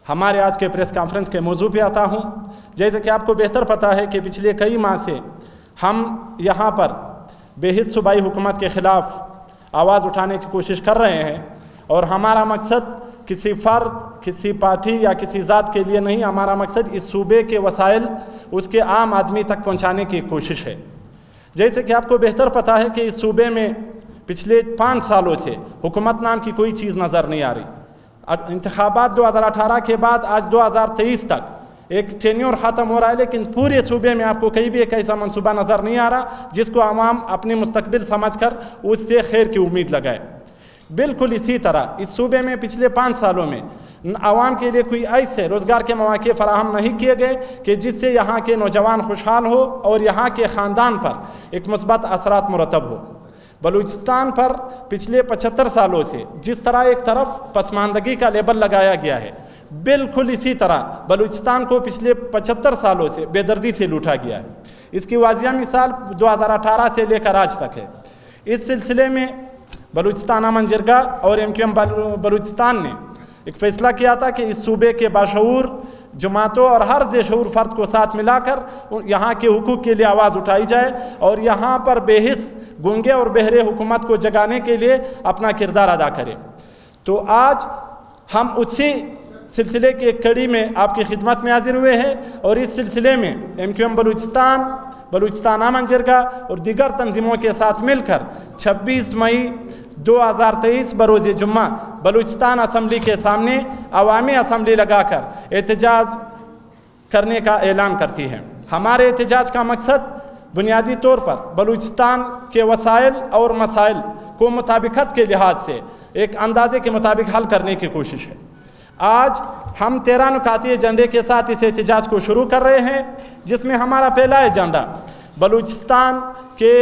ہمارے آج کے پریس کانفرنس کے موضوع پہ آتا ہوں۔ جیسے کہ آپ کو بہتر پتہ ہے کہ پچھلے کئی ماہ سے ہم یہاں پر بے حس صوبائی حکومت کے خلاف آواز اٹھانے کی کوشش کر رہے ہیں، اور ہمارا مقصد کسی فرد، کسی پارٹی یا کسی ذات کے لیے نہیں، ہمارا مقصد اس صوبے کے وسائل اس کے عام آدمی تک پہنچانے کی کوشش ہے۔ جیسے کہ آپ کو بہتر پتہ ہے کہ اس صوبے میں پچھلے 5 سالوں سے حکومت نام کی کوئی چیز نظر نہیں آ رہی۔ انتخابات 2018 کے بعد آج 2023 تک ایک ٹینیور ختم ہو رہا ہے، لیکن پورے صوبے میں آپ کو کہیں بھی ایک ایسا منصوبہ نظر نہیں آ رہا جس کو عوام اپنے مستقبل سمجھ کر اس سے خیر کی امید لگائے۔ بالکل اسی طرح اس صوبے میں پچھلے 5 سالوں میں عوام کے لیے کوئی ایسے روزگار کے مواقع فراہم نہیں کیے گئے کہ جس سے یہاں کے نوجوان خوشحال ہو اور یہاں کے خاندان پر ایک مثبت اثرات مرتب ہو۔ بلوچستان پر پچھلے 75 سالوں سے جس طرح ایک طرف پسماندگی کا لیبل لگایا گیا ہے، بالکل اسی طرح بلوچستان کو پچھلے 75 سالوں سے بے دردی سے لوٹا گیا ہے۔ اس کی واضح مثال 2018 سے لے کر آج تک ہے۔ اس سلسلے میں بلوچستان امن جرگہ اور MQM بلوچستان نے ایک فیصلہ کیا تھا کہ اس صوبے کے باشعور جماعتوں اور ہر ذی شعور فرد کو ساتھ ملا کر یہاں کے حقوق کے لیے آواز اٹھائی جائے اور یہاں پر بے حس گونگے اور بہرے حکومت کو جگانے کے لیے اپنا کردار ادا کرے۔ تو آج ہم اسی سلسلے کی ایک کڑی میں آپ کی خدمت میں حاضر ہوئے ہیں، اور اس سلسلے میں MQM بلوچستان، بلوچستان امن جرگہ اور دیگر تنظیموں کے ساتھ مل کر 26 مئی 2023 بروز جمعہ بلوچستان اسمبلی کے سامنے عوامی اسمبلی لگا کر احتجاج کرنے کا اعلان کرتی ہے۔ ہمارے احتجاج کا مقصد بنیادی طور پر بلوچستان کے وسائل اور مسائل کو مطابقت کے لحاظ سے ایک اندازے کے مطابق حل کرنے کی کوشش ہے۔ آج ہم 13 نکاتی ایجنڈے کے ساتھ اس احتجاج کو شروع کر رہے ہیں، جس میں ہمارا پہلا ایجنڈا بلوچستان کے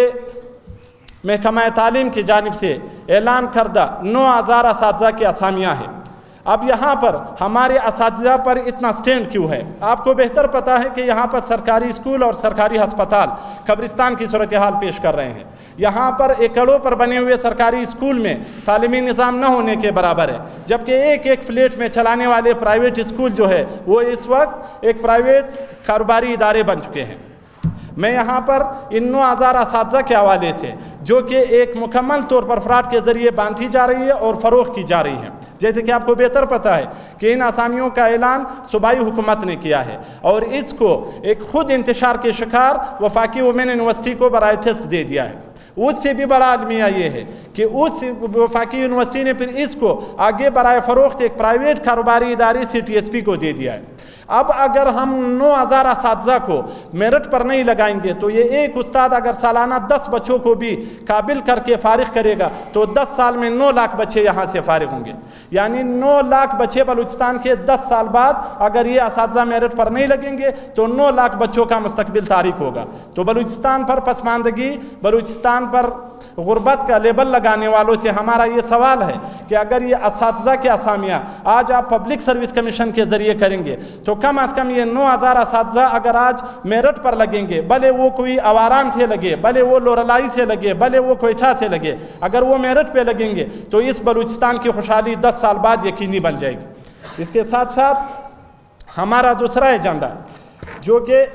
محکمہ تعلیم کی جانب سے اعلان کردہ 9000 اساتذہ کی اسامیاں ہیں۔ اب یہاں پر ہمارے اساتذہ پر اتنا سٹینڈ کیوں ہے؟ آپ کو بہتر پتہ ہے کہ یہاں پر سرکاری اسکول اور سرکاری ہسپتال قبرستان کی صورتحال پیش کر رہے ہیں۔ یہاں پر ایکڑوں پر بنے ہوئے سرکاری اسکول میں تعلیمی نظام نہ ہونے کے برابر ہے، جبکہ ایک فلیٹ میں چلانے والے پرائیویٹ اسکول جو ہے وہ اس وقت ایک پرائیویٹ کاروباری ادارے بن چکے ہیں۔ میں یہاں پر ان 9000 اساتذہ کے حوالے سے جو کہ ایک مکمل طور پر فراڈ کے ذریعے بانٹی جا رہی ہے اور فروخت کی جا رہی ہے، جیسے کہ آپ کو بہتر پتہ ہے کہ ان اسامیوں کا اعلان صوبائی حکومت نے کیا ہے، اور اس کو ایک خود انتشار کے شکار وفاقی وومن یونیورسٹی کو برائے ٹیسٹ دے دیا ہے۔ اس سے بھی بڑا المیہ یہ ہے کہ اس وفاقی یونیورسٹی نے پھر اس کو آگے برائے فروخت ایک پرائیویٹ کاروباری ادارے CTSP کو دے دیا ہے۔ اب اگر ہم 9000 اساتذہ کو میرٹ پر نہیں لگائیں گے تو یہ ایک استاد اگر سالانہ 10 بچوں کو بھی قابل کر کے فارغ کرے گا تو 10 سال میں 9 لاکھ بچے یہاں سے فارغ ہوں گے، یعنی 9 لاکھ بچے بلوچستان کے 10 سال بعد اگر یہ اساتذہ میرٹ پر نہیں لگیں گے تو 9 لاکھ بچوں کا مستقبل تاریک ہوگا۔ تو بلوچستان پر پسماندگی، بلوچستان پر غربت کا لیبل لگانے والوں سے ہمارا یہ سوال ہے کہ اگر یہ اساتذہ کے اسامیاں آج آپ پبلک سروس کمیشن کے ذریعے کریں گے تو کم از کم یہ 9000 اساتذہ اگر آج میرٹ پر لگیں گے، بھلے وہ کوئی آواران سے لگے، بھلے وہ لورالائی سے لگے، بھلے وہ کوئٹہ سے لگے، اگر وہ میرٹ پہ لگیں گے تو اس بلوچستان کی خوشحالی 10 سال بعد یقینی بن جائے گی۔ اس کے ساتھ ساتھ ہمارا دوسرا ایجنڈا جو کہ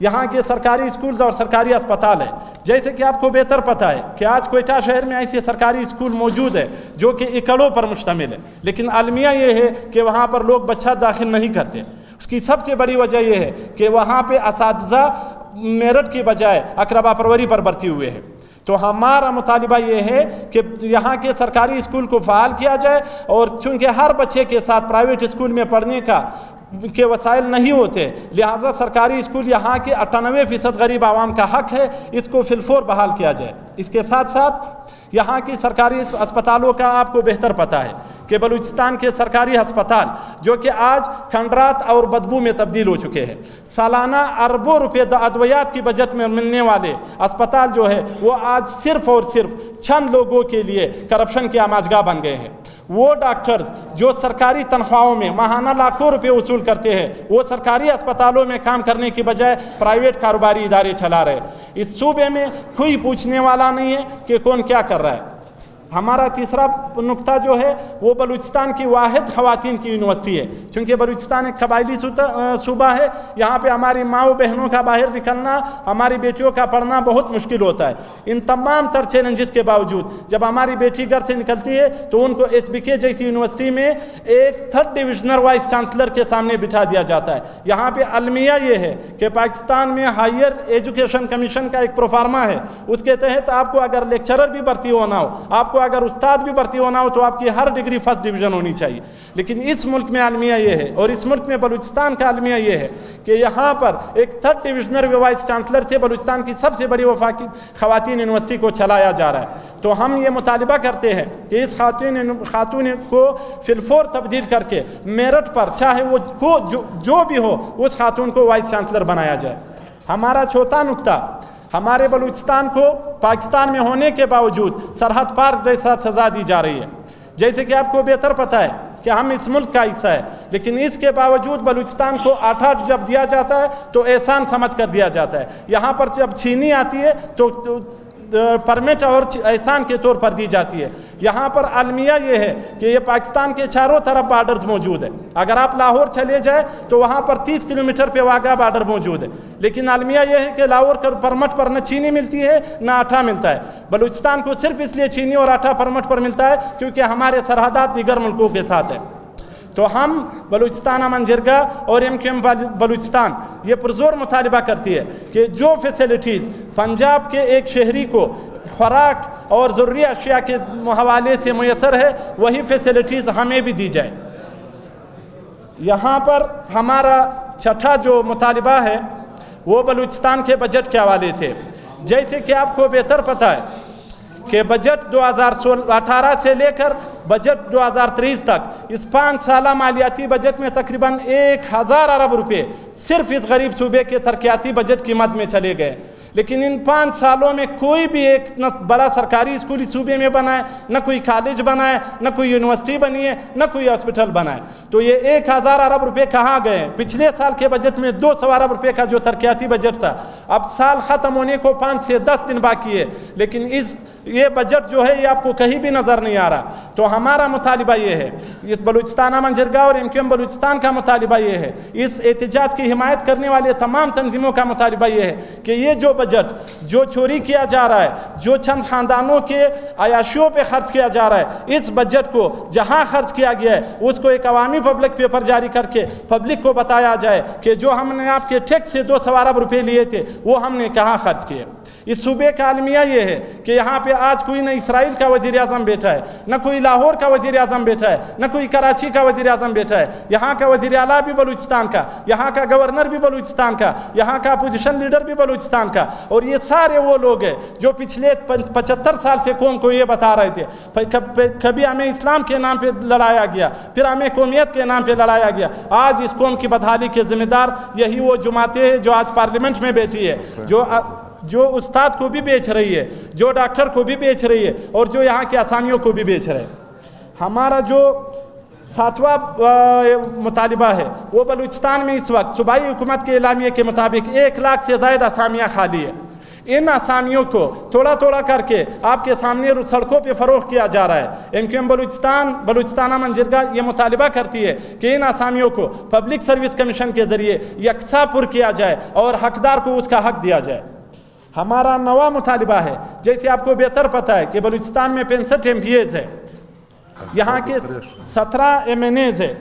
یہاں کے سرکاری اسکولز اور سرکاری اسپتال ہے، جیسے کہ آپ کو بہتر پتہ ہے کہ آج کوئٹہ شہر میں ایسے سرکاری اسکول موجود ہے جو کہ ایکڑوں پر مشتمل ہے، لیکن المیہ یہ ہے کہ وہاں پر لوگ بچہ داخل نہیں کرتے۔ اس کی سب سے بڑی وجہ یہ ہے کہ وہاں پہ اساتذہ میرٹ کی بجائے اقربا پروری پر بھرتی ہوئے ہیں۔ تو ہمارا مطالبہ یہ ہے کہ یہاں کے سرکاری اسکول کو فعال کیا جائے، اور چونکہ ہر بچے کے ساتھ پرائیویٹ اسکول میں پڑھنے کے وسائل نہیں ہوتے، لہٰذا سرکاری اسکول یہاں کے 98% غریب عوام کا حق ہے، اس کو فی الفور بحال کیا جائے۔ اس کے ساتھ ساتھ یہاں کی سرکاری اسپتالوں کا آپ کو بہتر پتہ ہے کہ بلوچستان کے سرکاری ہسپتال جو کہ آج کھنڈرات اور بدبو میں تبدیل ہو چکے ہیں، سالانہ اربوں روپے ادویات کی بجٹ میں ملنے والے اسپتال جو ہے وہ آج صرف اور صرف چند لوگوں کے لیے کرپشن کے آماجگاہ بن گئے ہیں۔ وہ ڈاکٹرز جو سرکاری تنخواہوں میں ماہانہ لاکھوں روپے وصول کرتے ہیں، وہ سرکاری اسپتالوں میں کام کرنے کی بجائے پرائیویٹ کاروباری ادارے چلا رہے۔ اس صوبے میں کوئی پوچھنے والا نہیں ہے کہ کون کیا کر رہا ہے۔ ہمارا تیسرا نقطہ جو ہے وہ بلوچستان کی واحد خواتین کی یونیورسٹی ہے، چونکہ بلوچستان ایک قبائلی صوبہ ہے، یہاں پہ ہماری ماؤں بہنوں کا باہر نکلنا، ہماری بیٹیوں کا پڑھنا بہت مشکل ہوتا ہے۔ ان تمام تر چیلنجز کے باوجود جب ہماری بیٹی گھر سے نکلتی ہے تو ان کو ایس بی کے جیسی یونیورسٹی میں ایک 3rd ڈویژنل وائس چانسلر کے سامنے بٹھا دیا جاتا ہے۔ یہاں پہ المیہ یہ ہے کہ پاکستان میں ہائر ایجوکیشن کمیشن کا ایک پروفارما ہے، اس کے تحت آپ کو اگر لیکچرر بھی بھرتی ہونا ہو، آپ کو اگر استاد بھی بھرتی ہونا ہو، تو آپ کی ہر ڈگری 1st ڈویژن ہونی چاہیے۔ لیکن اس ملک میں المیہ یہ ہے، اور اس ملک میں بلوچستان کا المیہ یہ ہے کہ یہاں پر ایک 3rd ڈویژنل وائس چانسلر سے بلوچستان کی سب سے بڑی وفاقی خواتین یونیورسٹی کو چلایا جا رہا ہے۔ تو ہم یہ مطالبہ کرتے ہیں کہ اس خاتون کو فی الفور تبدیل کر کے میرٹ پر چاہے وہ جو بھی ہو اس خاتون کو وائس چانسلر بنایا جائے۔ ہمارا چوتھا نقطہ، ہمارے بلوچستان کو پاکستان میں ہونے کے باوجود سرحد پار جیسا سزا دی جا رہی ہے۔ جیسے کہ آپ کو بہتر پتہ ہے کہ ہم اس ملک کا حصہ ہے، لیکن اس کے باوجود بلوچستان کو آٹھا جب دیا جاتا ہے تو احسان سمجھ کر دیا جاتا ہے۔ یہاں پر جب چینی آتی ہے تو پرمٹ اور احسان کے طور پر دی جاتی ہے۔ یہاں پر المیہ یہ ہے کہ یہ پاکستان کے چاروں طرف بارڈرز موجود ہے۔ اگر آپ لاہور چلے جائیں تو وہاں پر 30 کلومیٹر پہ واقع بارڈر موجود ہے، لیکن المیہ یہ ہے کہ لاہور کا پرمٹ پر نہ چینی ملتی ہے نہ آٹا ملتا ہے۔ بلوچستان کو صرف اس لیے چینی اور آٹا پرمٹ پر ملتا ہے کیونکہ ہمارے سرحدات دیگر ملکوں کے ساتھ ہیں۔ تو ہم بلوچستان امن جرگہ اور MQM بلوچستان یہ پرزور مطالبہ کرتی ہے کہ جو فیسلٹیز پنجاب کے ایک شہری کو خوراک اور ضروری اشیاء کے حوالے سے میسر ہے، وہی فیسلٹیز ہمیں بھی دی جائے۔ یہاں پر ہمارا چھٹا جو مطالبہ ہے وہ بلوچستان کے بجٹ کے حوالے سے، جیسے کہ آپ کو بہتر پتہ ہے کہ بجٹ 2018 سے لے کر بجٹ 2023 تک اس 5 سالہ مالیاتی بجٹ میں تقریباً 1000 ارب روپے صرف اس غریب صوبے کے ترقیاتی بجٹ کی مد میں چلے گئے، لیکن ان 5 سالوں میں کوئی بھی ایک نہ بڑا سرکاری اسکول اس صوبے میں بنا ہے، نہ کوئی کالج بنا ہے، نہ کوئی یونیورسٹی بنی ہے، نہ کوئی ہاسپٹل بنا ہے۔ تو یہ 1000 ارب روپے کہاں گئے ہیں؟ پچھلے سال کے بجٹ میں 200 ارب روپے کا جو ترقیاتی بجٹ تھا، اب سال ختم ہونے کو 5 سے 10 دن باقی ہے، لیکن یہ بجٹ جو ہے یہ آپ کو کہیں بھی نظر نہیں آ رہا۔ تو ہمارا مطالبہ یہ ہے، اس بلوچستان امن جرگہ اور MQM بلوچستان کا مطالبہ یہ ہے، اس احتجاج کی حمایت کرنے والے تمام تنظیموں کا مطالبہ یہ ہے کہ یہ جو بجٹ جو چوری کیا جا رہا ہے، جو چند خاندانوں کے عیاشیوں پہ خرچ کیا جا رہا ہے، اس بجٹ کو جہاں خرچ کیا گیا ہے اس کو ایک عوامی پبلک پیپر جاری کر کے پبلک کو بتایا جائے کہ جو ہم نے آپ کے ٹیکس سے 200 ارب روپے لیے تھے وہ ہم نے کہاں خرچ کیے۔ اس صوبے کا المیہ یہ ہے کہ یہاں پہ آج کوئی نہ اسرائیل کا وزیر اعظم بیٹھا ہے، نہ کوئی لاہور کا وزیر اعظم بیٹھا ہے، نہ کوئی کراچی کا وزیر اعظم بیٹھا ہے۔ یہاں کا وزیر اعلیٰ بھی بلوچستان کا، یہاں کا گورنر بھی بلوچستان کا، یہاں کا اپوزیشن لیڈر بھی بلوچستان کا، اور یہ سارے وہ لوگ ہیں جو پچھلے 75 سال سے قوم کو یہ بتا رہے تھے، کبھی ہمیں اسلام کے نام پہ لڑایا گیا، پھر ہمیں قومیت کے نام پہ لڑایا گیا۔ آج اس قوم کی بدحالی کے ذمہ دار یہی وہ جماعتیں ہیں جو آج پارلیمنٹ میں بیٹھی ہے، جو استاد کو بھی بیچ رہی ہے، جو ڈاکٹر کو بھی بیچ رہی ہے، اور جو یہاں کے اسامیوں کو بھی بیچ رہے ہیں۔ ہمارا جو 7واں مطالبہ ہے وہ بلوچستان میں اس وقت صوبائی حکومت کے اعلامیے کے مطابق 1 لاکھ سے زائد اسامیاں خالی ہیں۔ ان اسامیوں کو تھوڑا تھوڑا کر کے آپ کے سامنے سڑکوں پہ فروخت کیا جا رہا ہے۔ MQM بلوچستان امن جرگہ یہ مطالبہ کرتی ہے کہ ان اسامیوں کو پبلک سروس کمیشن کے ذریعے یکساں پر کیا جائے اور حقدار کو اس کا حق دیا جائے۔ ہمارا 9واں مطالبہ ہے، جیسے آپ کو بہتر پتہ ہے کہ بلوچستان میں 65 MPAs ہے، یہاں کے 17 MNAs ہے،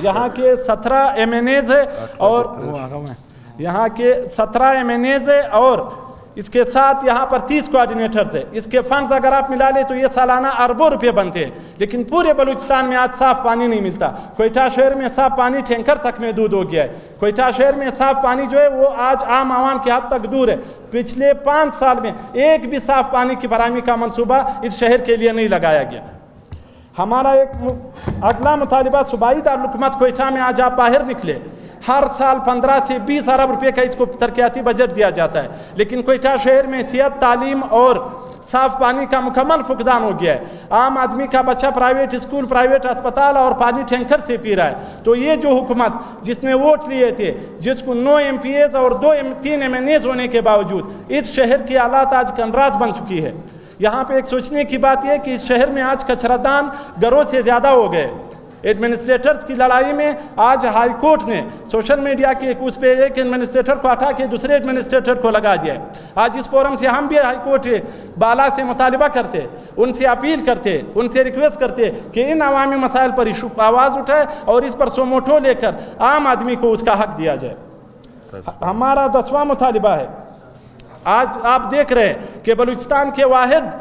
یہاں کے 17 MNAs ہے اور یہاں کے 17 MNAs ہے، اور اس کے ساتھ یہاں پر 30 کوآرڈینیٹرز ہیں۔ اس کے فنڈز اگر آپ ملا لیں تو یہ سالانہ اربوں روپے بنتے ہیں، لیکن پورے بلوچستان میں آج صاف پانی نہیں ملتا۔ کوئٹہ شہر میں صاف پانی ٹینکر تک محدود ہو گیا ہے۔ کوئٹہ شہر میں صاف پانی جو ہے وہ آج عام عوام کے حد تک دور ہے۔ پچھلے 5 سال میں ایک بھی صاف پانی کی فراہمی کا منصوبہ اس شہر کے لیے نہیں لگایا گیا۔ ہمارا ایک اگلا مطالبہ صوبائی دارالحکومت کوئٹہ میں آج آپ باہر نکلے، ہر سال 15 سے 20 ارب روپے کا اس کو ترقیاتی بجٹ دیا جاتا ہے، لیکن کوئٹہ شہر میں صحت، تعلیم اور صاف پانی کا مکمل فقدان ہو گیا ہے۔ عام آدمی کا بچہ پرائیویٹ اسکول، پرائیویٹ اسپتال اور پانی ٹینکر سے پی رہا ہے۔ تو یہ جو حکومت جس نے ووٹ لیے تھے، جس کو 9 MPAs اور 3 MNAs ہونے کے باوجود اس شہر کی حالات آج کنراج بن چکی ہے۔ یہاں پہ ایک سوچنے کی بات یہ کہ اس شہر میں آج کچرادان گھروں سے زیادہ ہو گئے. ایڈمنسٹریٹرز کی لڑائی میں آج ہائی کورٹ نے سوشل میڈیا کے اس پہ ایک ایڈمنسٹریٹر کو ہٹا کے دوسرے ایڈمنسٹریٹر کو لگا دیا ہے. آج اس فورم سے ہم بھی ہائی کورٹ بالا سے مطالبہ کرتے, ان سے اپیل کرتے, ان سے ریکویسٹ کرتے کہ ان عوامی مسائل پر آواز اٹھائے اور اس پر سوموٹو لے کر عام آدمی کو اس کا حق دیا جائے. ہمارا 10واں مطالبہ ہے. آج آپ دیکھ رہے ہیں کہ بلوچستان کے واحد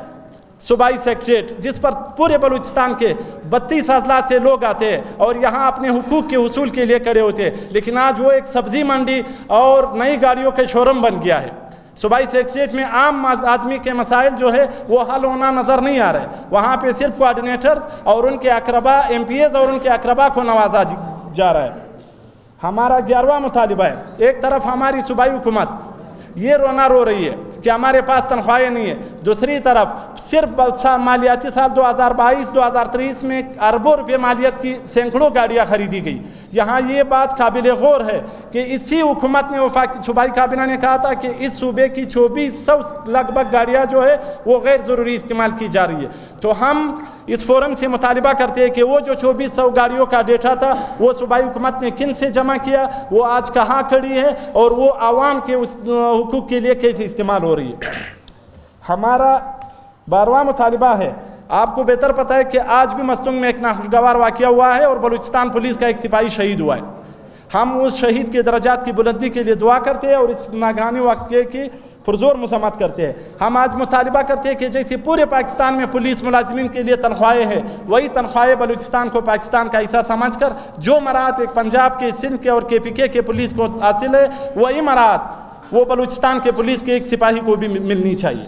صوبائی سیکریٹریٹ جس پر پورے بلوچستان کے 32 اضلاع سے لوگ آتے ہیں اور یہاں اپنے حقوق کے حصول کے لیے کھڑے ہوتے ہیں, لیکن آج وہ ایک سبزی منڈی اور نئی گاڑیوں کے شو روم بن گیا ہے. صوبائی سیکریٹریٹ میں عام آدمی کے مسائل جو ہے وہ حل ہونا نظر نہیں آ رہے. وہاں پہ صرف کوآرڈینیٹرز اور ان کے اقربا ایم پی ایز اور ان کے اقربا کو نوازا جا رہا ہے. ہمارا 11واں مطالبہ ہے. ایک طرف ہماری صوبائی حکومت یہ رونا رو رہی ہے کہ ہمارے پاس تنخواہیں نہیں ہے, دوسری طرف صرف مالیاتی سال 2022-2023 میں اربوں روپے مالیت کی سینکڑوں گاڑیاں خریدی گئی. یہاں یہ بات قابل غور ہے کہ اسی حکومت نے صوبائی کابینہ نے کہا تھا کہ اس صوبے کی 2400 لگ بھگ گاڑیاں جو ہے وہ غیر ضروری استعمال کی جا رہی ہے. تو ہم اس فورم سے مطالبہ کرتے ہیں کہ وہ جو 2400 گاڑیوں کا ڈیٹا تھا وہ صوبائی حکومت نے کن سے جمع کیا, وہ آج کہاں کھڑی ہے اور وہ عوام کے اس حقوق کے لیے کیسے استعمال ہو رہی ہے. ہمارا 12واں مطالبہ ہے. آپ کو بہتر پتہ ہے کہ آج بھی مستونگ میں ایک ناخوشگوار واقعہ ہوا ہے اور بلوچستان پولیس کا ایک سپاہی شہید ہوا ہے. ہم اس شہید کے درجات کی بلندی کے لیے دعا کرتے ہیں اور اس ناگہانی واقعے کی پرزور مذمت کرتے ہیں. ہم آج مطالبہ کرتے ہیں کہ جیسے پورے پاکستان میں پولیس ملازمین کے لیے تنخواہیں ہیں, وہی تنخواہیں بلوچستان کو پاکستان کا حصہ سمجھ کر جو مراحت ایک پنجاب کے, سندھ کے اور KPK کے پولیس کو حاصل ہے وہی مراحت وہ بلوچستان کے پولیس کے ایک سپاہی کو بھی ملنی چاہیے.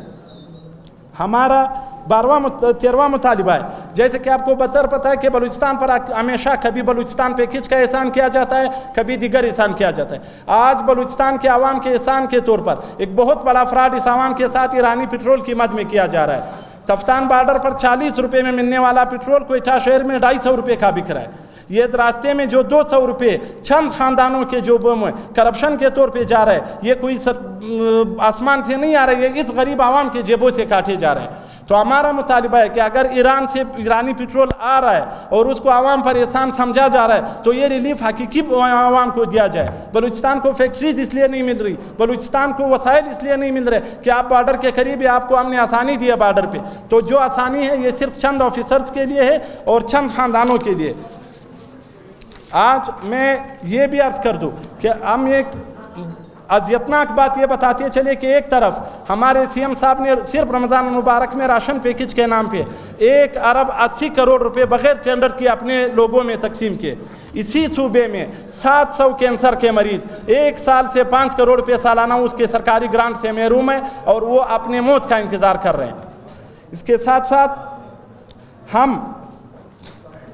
ہمارا 13واں مطالبہ ہے. جیسے کہ آپ کو بہتر پتہ ہے کہ بلوچستان پر ہمیشہ کبھی بلوچستان پہ کچھ کا احسان کیا جاتا ہے, کبھی دیگر احسان کیا جاتا ہے. آج بلوچستان کے عوام کے احسان کے طور پر ایک بہت بڑا فراڈ اس عوام کے ساتھ ایرانی پیٹرول کی مد میں کیا جا رہا ہے. تفتان بارڈر پر 40 روپے میں ملنے والا پیٹرول کوئٹہ شہر میں 250 روپے کا بک رہا ہے. یہ راستے میں جو 200 روپے چند خاندانوں کے جو کرپشن کے طور پہ جا رہا ہے, یہ کوئی آسمان سے نہیں آ رہا ہے, یہ اس غریب عوام کے جیبوں سے کاٹے جا رہے ہیں. تو ہمارا مطالبہ ہے کہ اگر ایران سے ایرانی پیٹرول آ رہا ہے اور اس کو عوام پر احسان سمجھا جا رہا ہے تو یہ ریلیف حقیقی عوام کو دیا جائے. بلوچستان کو فیکٹریز اس لیے نہیں مل رہی, بلوچستان کو وسائل اس لیے نہیں مل رہے کہ آپ بارڈر کے قریب ہے, آپ کو ہم نے آسانی دی ہے بارڈر پہ, تو جو آسانی ہے یہ صرف چند آفیسرز کے لیے ہے اور چند خاندانوں کے لیے. آج میں یہ بھی عرض کر دوں کہ ہم ایک اذیتناک بات یہ بتاتے چلے کہ ایک طرف ہمارے CM صاحب نے صرف رمضان مبارک میں راشن پیکج کے نام پہ 1 ارب 80 کروڑ روپے بغیر ٹینڈر کے اپنے لوگوں میں تقسیم کیے. اسی صوبے میں 700 کینسر کے مریض 1 سال سے 5 کروڑ روپے سالانہ اس کے سرکاری گرانٹ سے محروم ہیں اور وہ اپنے موت کا انتظار کر رہے ہیں. اس کے ساتھ ساتھ ہم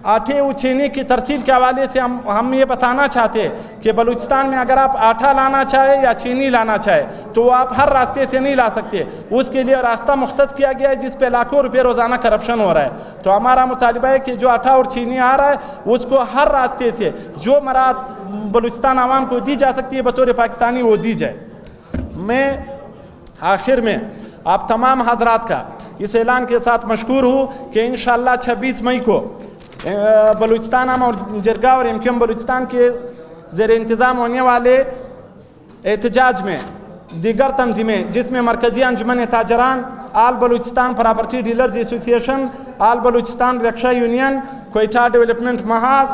آٹے و چینی کی ترسیل کے حوالے سے ہم یہ بتانا چاہتے ہیں کہ بلوچستان میں اگر آپ آٹا لانا چاہے یا چینی لانا چاہے تو وہ آپ ہر راستے سے نہیں لا سکتے. اس کے لیے راستہ مختص کیا گیا ہے جس پہ لاکھوں روپے روزانہ کرپشن ہو رہا ہے. تو ہمارا مطالبہ ہے کہ جو آٹا اور چینی آ رہا ہے اس کو ہر راستے سے جو مراحت بلوچستان عوام کو دی جا سکتی ہے بطور پاکستانی وہ دی جائے. میں آخر میں آپ تمام حضرات کا اس اعلان کے ساتھ مشکور ہوں کہ انشاءاللہ 26 مئی کو بلوچستان اور جرگا اور MQM بلوچستان کے زیر انتظام ہونے والے احتجاج میں دیگر تنظیمیں جس میں مرکزی انجمن تاجران, آل بلوچستان پراپرٹی ڈیلرز ایسوسی ایشن, آل بلوچستان رکشا یونین, کوئٹہ ڈیولپمنٹ محاذ,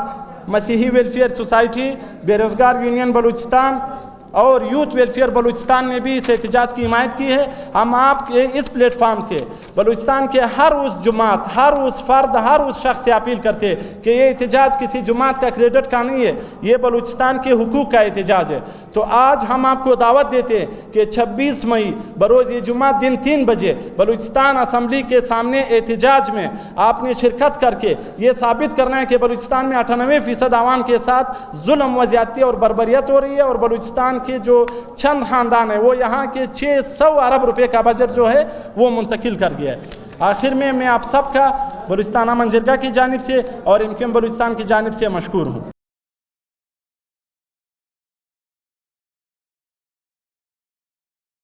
مسیحی ویلفیئر سوسائٹی, بے روزگار یونین بلوچستان اور یوتھ ویلفیئر بلوچستان نے بھی اس احتجاج کی حمایت کی ہے. ہم آپ کے اس پلیٹ فارم سے بلوچستان کے ہر اس جماعت, ہر اس فرد, ہر اس شخص سے اپیل کرتے ہیں کہ یہ احتجاج کسی جماعت کا کریڈٹ کا نہیں ہے, یہ بلوچستان کے حقوق کا احتجاج ہے. تو آج ہم آپ کو دعوت دیتے ہیں کہ 26 مئی بروز یہ جمعہ دن 3 بجے بلوچستان اسمبلی کے سامنے احتجاج میں آپ نے شرکت کر کے یہ ثابت کرنا ہے کہ بلوچستان میں 98% عوام کے ساتھ ظلم و زیادتی اور بربریت ہو رہی ہے اور بلوچستان کے جو چند خاندان ہیں وہ یہاں کے 600 ارب روپے کا بجٹ جو ہے وہ منتقل کر گیا ہے. آخر میں آپ سب کا بلوچستان امن جرگہ کی جانب سے اور MQM بلوچستان کی جانب سے مشکور ہوں.